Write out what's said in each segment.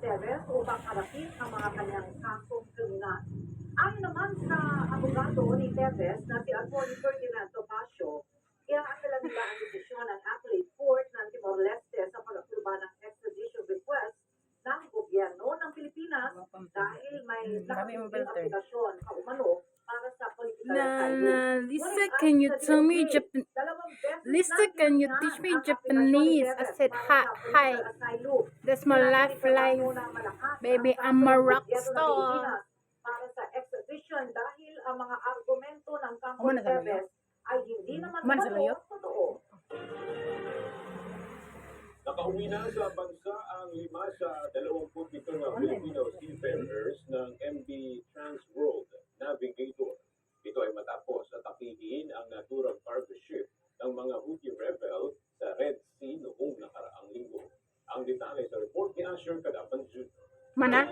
Teves upang harapin ang mga kanyang kasong kriminal. Ayon naman sa abogado ni Teves na si Atty. Ferdinand Topacio, inaakala nila ang desisyon ng Appellate Court ng Timor-Leste sa pag-aproba ng extradition request ng gobyerno ng Pilipinas dahil may nakapaging aplikasyon kaumano para sa political asylum. Lisa, can you tell me Japan? Lisa, can you teach me Japanese? I said hi. That's my life. Baby, I'm a rock star. Para sa extradition dahil ang mga argumento ng kampo ni Teves ay hindi naman totoo. Nakauwi na sa bansa ang 5 sa 27 na Filipino seafarers ng MV Transworld Navigator. Ito ay matapos at takihin ang naturang cargo ship ng mga Houthi rebel sa Red Sea noong nakaraang linggo. Ang detalye sa report ni Asher Cadapan Jr. Mana?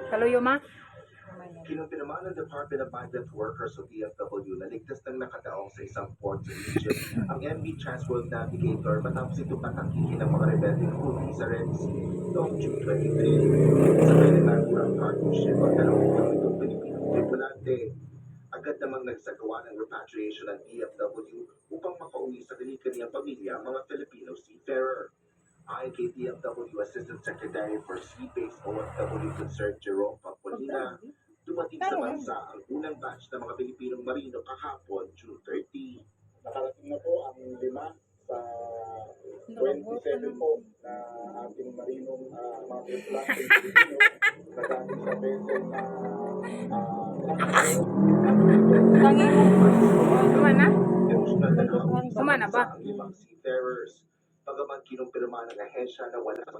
Kaluyo ma? Kinumpirma ng Department of Migrant Workers o DFW na ligtas ng nakadaong sa isang port sa Egypt ang MV Transworld Navigator matapos itong atakihin ng mga rebelding Houthi sa Red Sea noong June 23. Sa kanilang cargo ship ang 27 Pilipinong tripulante. Agad namang nagsagawa ng repatriation ng DFW upang makauwi sa kani-kaniyang pamilya ang mga Filipino seafarer. Ayon kay DFW Assistant Secretary for Sea-Based OFW Concern Jerome Pampolina, dumating sa bansa ang unang batch ng mga Pilipinong marino kahapon, June 30. Nakarating na po ang 5 sa 27 po na ating marinong mga tripulante Pilipino na dahil sa vessel na Kumana? Emotional na nakauwi sa Kumana bansa ba? ang 5 seafarers. Bagaman kinumpirma ng ahensya na wala sa